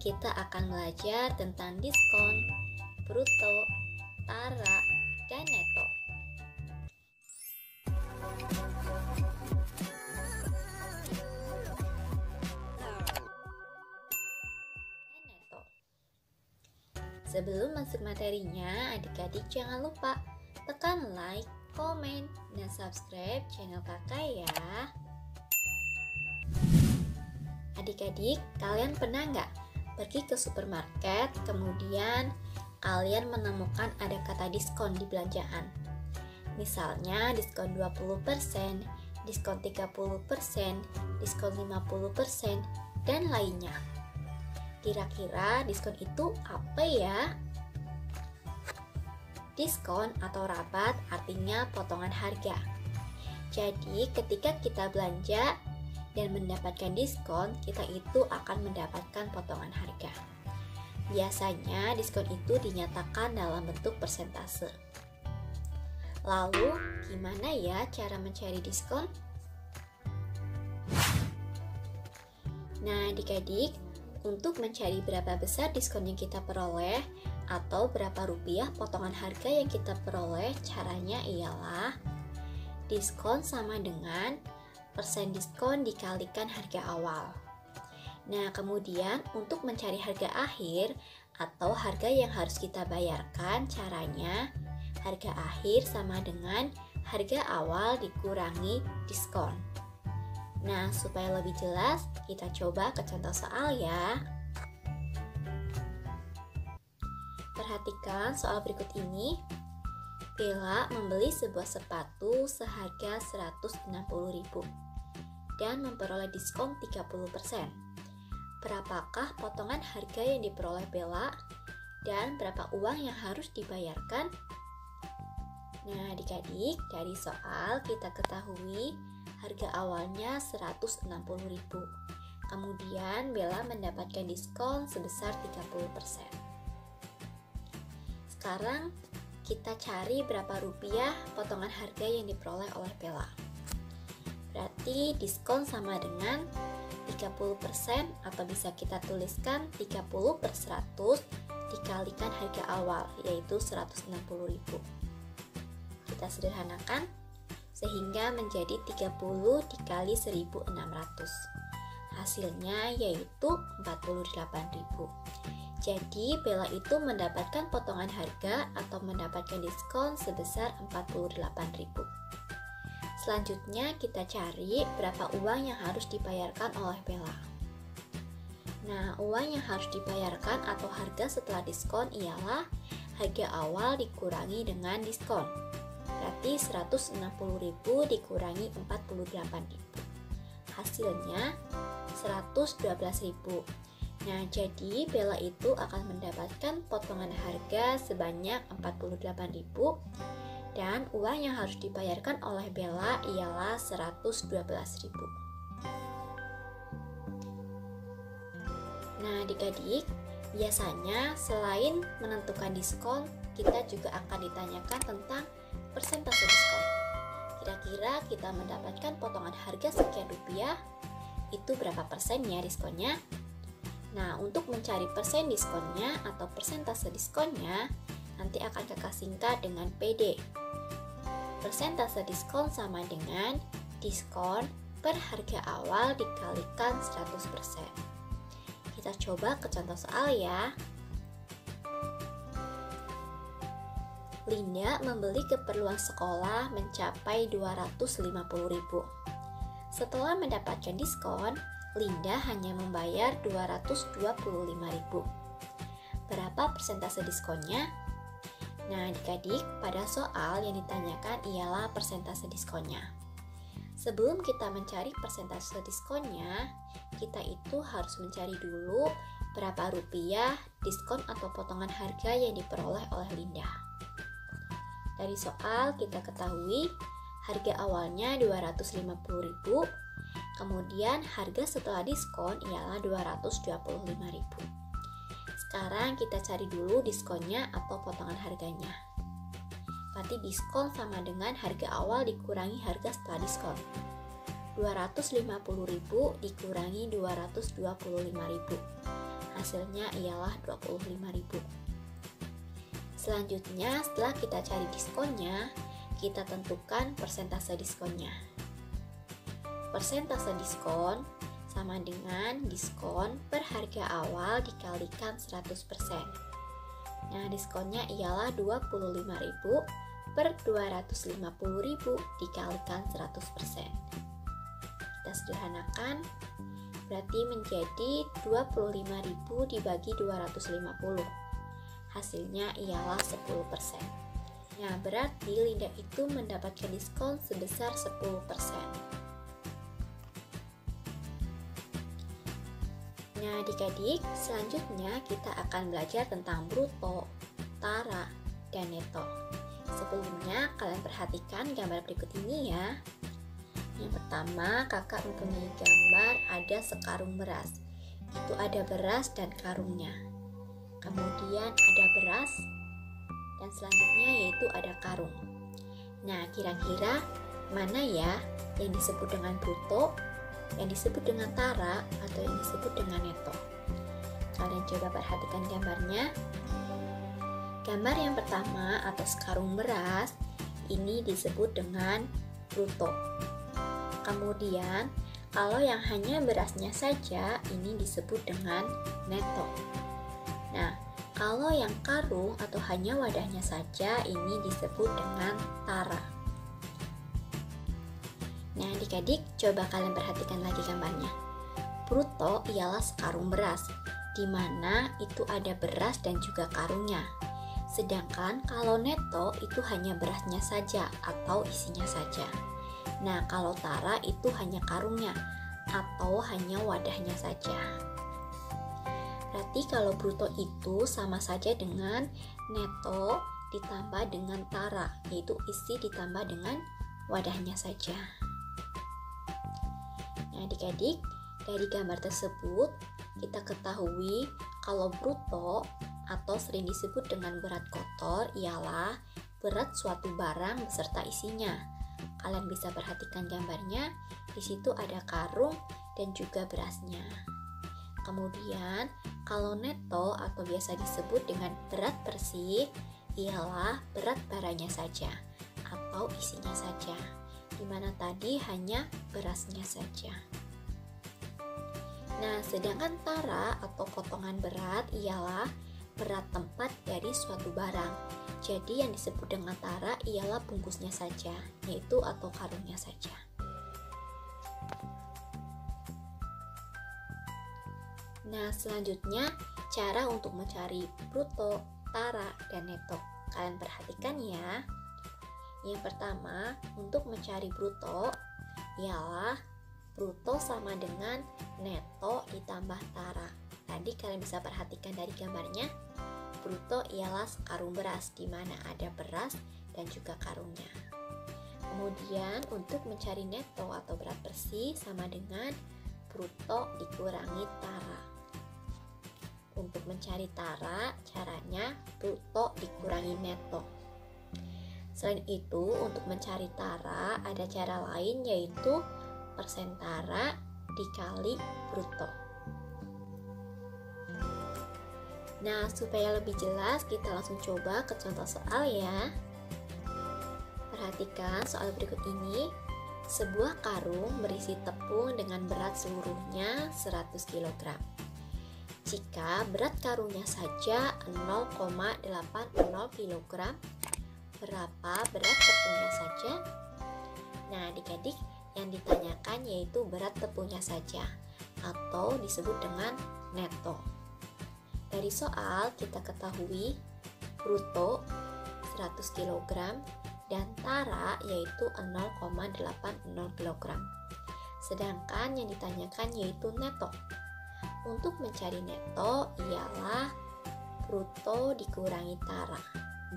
kita akan belajar tentang diskon, bruto, tara, dan neto. Sebelum masuk materinya, adik-adik jangan lupa tekan like, komen, dan subscribe channel kakak ya. Adik-adik, kalian pernah nggak pergi ke supermarket, kemudian kalian menemukan ada kata diskon di belanjaan? Misalnya diskon 20%, diskon 30%, diskon 50%, dan lainnya. Kira-kira diskon itu apa ya? Diskon atau rabat artinya potongan harga. Jadi ketika kita belanja dan mendapatkan diskon, kita itu akan mendapatkan potongan harga. Biasanya diskon itu dinyatakan dalam bentuk persentase. Lalu, gimana ya cara mencari diskon? Nah, adik-adik, untuk mencari berapa besar diskon yang kita peroleh atau berapa rupiah potongan harga yang kita peroleh, caranya ialah diskon sama dengan persen diskon dikalikan harga awal. Nah, kemudian untuk mencari harga akhir atau harga yang harus kita bayarkan, caranya harga akhir sama dengan harga awal dikurangi diskon. Nah, supaya lebih jelas, kita coba ke contoh soal ya. Perhatikan soal berikut ini. Bella membeli sebuah sepatu seharga 160.000 dan memperoleh diskon 30%. Berapakah potongan harga yang diperoleh Bella dan berapa uang yang harus dibayarkan? Nah, adik-adik, dari soal kita ketahui harga awalnya 160.000. Kemudian Bella mendapatkan diskon sebesar 30%. Sekarang kita cari berapa rupiah potongan harga yang diperoleh oleh Bella. Berarti diskon sama dengan 30% atau bisa kita tuliskan 30/100 dikalikan harga awal, yaitu 160.000. Kita sederhanakan sehingga menjadi 30 dikali 1.600. Hasilnya yaitu 48.000. Jadi Bella itu mendapatkan potongan harga atau mendapatkan diskon sebesar 48.000. Selanjutnya kita cari berapa uang yang harus dibayarkan oleh Bella. Nah, uang yang harus dibayarkan atau harga setelah diskon ialah harga awal dikurangi dengan diskon. Berarti 160.000 dikurangi 48.000. Hasilnya 112.000. Nah, jadi Bella itu akan mendapatkan potongan harga sebanyak 48.000 dan uang yang harus dibayarkan oleh Bella ialah 112.000. Nah, adik-adik, biasanya selain menentukan diskon, kita juga akan ditanyakan tentang persentase diskon. Kira-kira kita mendapatkan potongan harga sekian rupiah, itu berapa persen ya diskonnya? Nah, untuk mencari persen diskonnya atau persentase diskonnya, nanti akan kakak singkat dengan PD. Persentase diskon sama dengan diskon per harga awal dikalikan 100%. Kita coba ke contoh soal ya. Linda membeli keperluan sekolah mencapai 250.000. Setelah mendapatkan diskon, Linda hanya membayar 225.000. Berapa persentase diskonnya? Nah, adik-adik, pada soal yang ditanyakan ialah persentase diskonnya. Sebelum kita mencari persentase diskonnya, kita itu harus mencari dulu berapa rupiah diskon atau potongan harga yang diperoleh oleh Linda. Dari soal kita ketahui harga awalnya 250.000, kemudian harga setelah diskon ialah 225.000. Sekarang kita cari dulu diskonnya atau potongan harganya. Berarti diskon sama dengan harga awal dikurangi harga setelah diskon. 250.000 dikurangi 225.000. hasilnya ialah 25.000. Selanjutnya, setelah kita cari diskonnya, kita tentukan persentase diskonnya. Persentase diskon sama dengan diskon per harga awal dikalikan 100%. Nah, diskonnya ialah 25.000 per 250.000 dikalikan 100%. Kita sederhanakan, berarti menjadi 25.000 dibagi 250. Hasilnya ialah 10%. Nah, berarti Linda itu mendapatkan diskon sebesar 10%. Nah, adik-adik, selanjutnya kita akan belajar tentang bruto, tara, dan neto. Sebelumnya, kalian perhatikan gambar berikut ini ya. Yang pertama, kakak mempunyai gambar ada sekarung beras. Itu ada beras dan karungnya. Kemudian ada beras, dan selanjutnya yaitu ada karung. Nah, kira-kira mana ya yang disebut dengan bruto, yang disebut dengan tara, atau yang disebut dengan neto? Kalian coba perhatikan gambarnya. Gambar yang pertama atau sekarung beras ini disebut dengan bruto. Kemudian kalau yang hanya berasnya saja ini disebut dengan neto. Nah, kalau yang karung atau hanya wadahnya saja ini disebut dengan tara. Nah, adik-adik, coba kalian perhatikan lagi gambarnya. Bruto ialah sekarung beras, di mana itu ada beras dan juga karungnya. Sedangkan kalau neto itu hanya berasnya saja atau isinya saja. Nah, kalau tara itu hanya karungnya atau hanya wadahnya saja. Berarti kalau bruto itu sama saja dengan neto ditambah dengan tara, yaitu isi ditambah dengan wadahnya saja. Nah, adik-adik, dari gambar tersebut kita ketahui kalau bruto atau sering disebut dengan berat kotor ialah berat suatu barang beserta isinya. Kalian bisa perhatikan gambarnya, di situ ada karung dan juga berasnya. Kemudian, kalau neto atau biasa disebut dengan berat bersih ialah berat barangnya saja atau isinya saja, di mana tadi hanya berasnya saja. Nah, sedangkan tara atau potongan berat ialah berat tempat dari suatu barang. Jadi yang disebut dengan tara ialah bungkusnya saja, yaitu atau karungnya saja. Nah, selanjutnya cara untuk mencari bruto, tara, dan neto. Kalian perhatikan ya. Yang pertama, untuk mencari bruto ialah bruto sama dengan neto ditambah tara. Tadi kalian bisa perhatikan dari gambarnya, bruto ialah sekarung beras di mana ada beras dan juga karungnya. Kemudian untuk mencari neto atau berat bersih sama dengan bruto dikurangi tara. Untuk mencari tara, caranya bruto dikurangi neto. Selain itu, untuk mencari tara ada cara lain yaitu persen tara dikali bruto. Nah, supaya lebih jelas, kita langsung coba ke contoh soal ya. Perhatikan soal berikut ini. Sebuah karung berisi tepung dengan berat seluruhnya 100 kg. Jika berat karungnya saja 0,80 kg, berapa berat tepungnya saja? Nah, adik-adik, yang ditanyakan yaitu berat tepungnya saja atau disebut dengan neto. Dari soal kita ketahui bruto 100 kg dan tara yaitu 0,80 kg. Sedangkan yang ditanyakan yaitu neto. Untuk mencari neto ialah bruto dikurangi tara.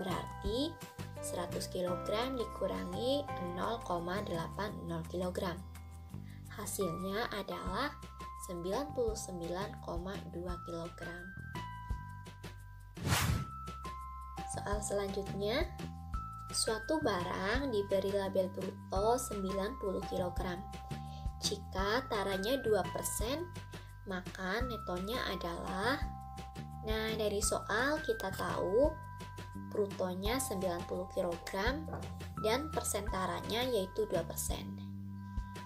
Berarti 100 kg dikurangi 0,80 kg. Hasilnya adalah 99,2 kg. Soal selanjutnya, suatu barang diberi label bruto 90 kg. Jika taranya 2%, maka netonya adalah Nah, dari soal kita tahu brutonya 90 kg dan persentaranya yaitu 2%.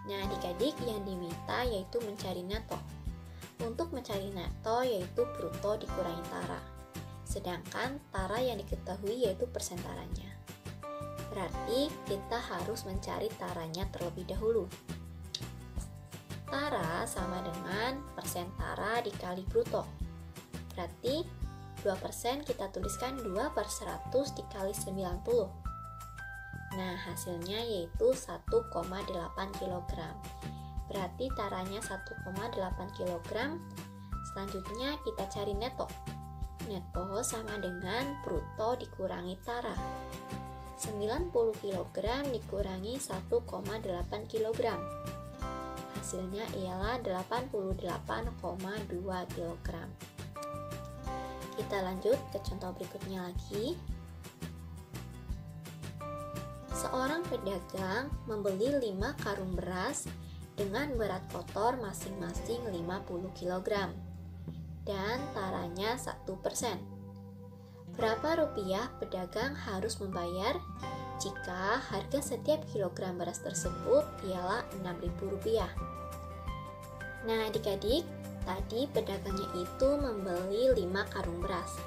Nah, adik-adik yang diminta yaitu mencari neto. Untuk mencari neto yaitu bruto dikurangi tara. Sedangkan tara yang diketahui yaitu persentaranya. Berarti kita harus mencari taranya terlebih dahulu. Tara sama dengan persentara dikali bruto. Berarti 2% kita tuliskan 2/100 dikali 90. Nah, hasilnya yaitu 1,8 kg. Berarti taranya 1,8 kg. Selanjutnya kita cari neto. Neto sama dengan bruto dikurangi tara. 90 kg dikurangi 1,8 kg. Hasilnya ialah 88,2 kg. Kita lanjut ke contoh berikutnya lagi. Seorang pedagang membeli 5 karung beras dengan berat kotor masing-masing 50 kg dan taranya 1%. Berapa rupiah pedagang harus membayar jika harga setiap kilogram beras tersebut ialah Rp6.000? Nah, adik-adik, tadi pedagangnya itu membeli 5 karung beras.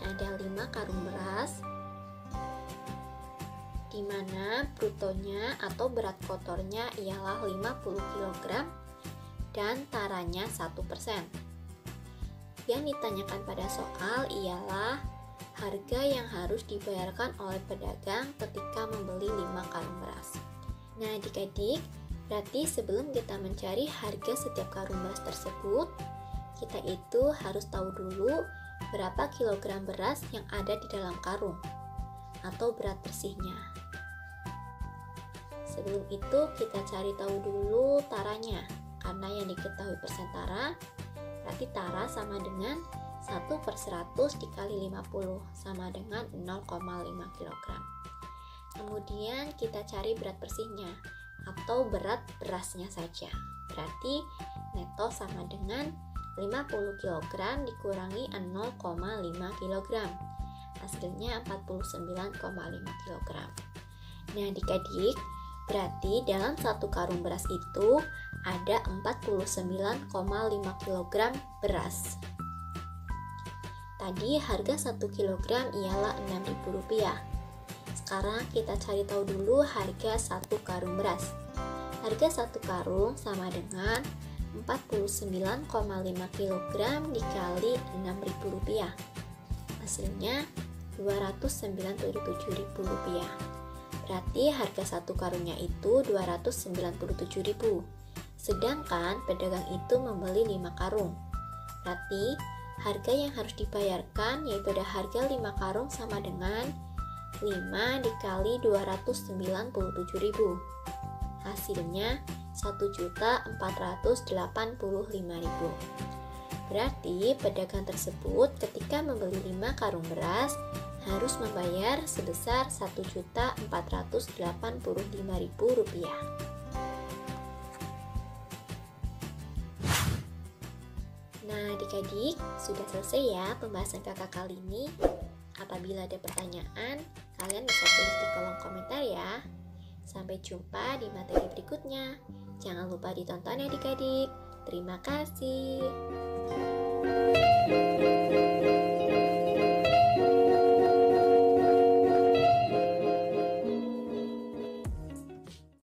Nah, ada 5 karung beras di mana brutonya atau berat kotornya ialah 50 kg dan taranya 1%. Yang ditanyakan pada soal ialah harga yang harus dibayarkan oleh pedagang ketika membeli 5 karung beras. Nah, adik-adik, berarti sebelum kita mencari harga setiap karung beras tersebut, kita itu harus tahu dulu berapa kilogram beras yang ada di dalam karung atau berat bersihnya. Sebelum itu kita cari tahu dulu taranya, karena yang diketahui persentara, berarti tara sama dengan 1/100 dikali 50 sama dengan 0,5 kg. Kemudian kita cari berat bersihnya atau berat berasnya saja. Berarti neto sama dengan 50 kg dikurangi 0,5 kg. Hasilnya 49,5 kg. Nah, adik-adik, berarti dalam satu karung beras itu ada 49,5 kg beras. Tadi harga 1 kg ialah Rp6.000. Sekarang kita cari tahu dulu harga 1 karung beras. Harga 1 karung sama dengan 49,5 kg dikali Rp6.000. Hasilnya Rp297.000. Berarti harga 1 karungnya itu Rp297.000. Sedangkan pedagang itu membeli 5 karung. Berarti harga yang harus dibayarkan yaitu ada harga 5 karung sama dengan 5 dikali 297.000. Hasilnya 1.485.000. Berarti pedagang tersebut ketika membeli 5 karung beras harus membayar sebesar Rp1.485.000. Nah, adik-adik, sudah selesai ya pembahasan kakak kali ini. Apabila ada pertanyaan, kalian bisa tulis di kolom komentar ya. Sampai jumpa di materi berikutnya. Jangan lupa ditonton ya adik-adik. Terima kasih.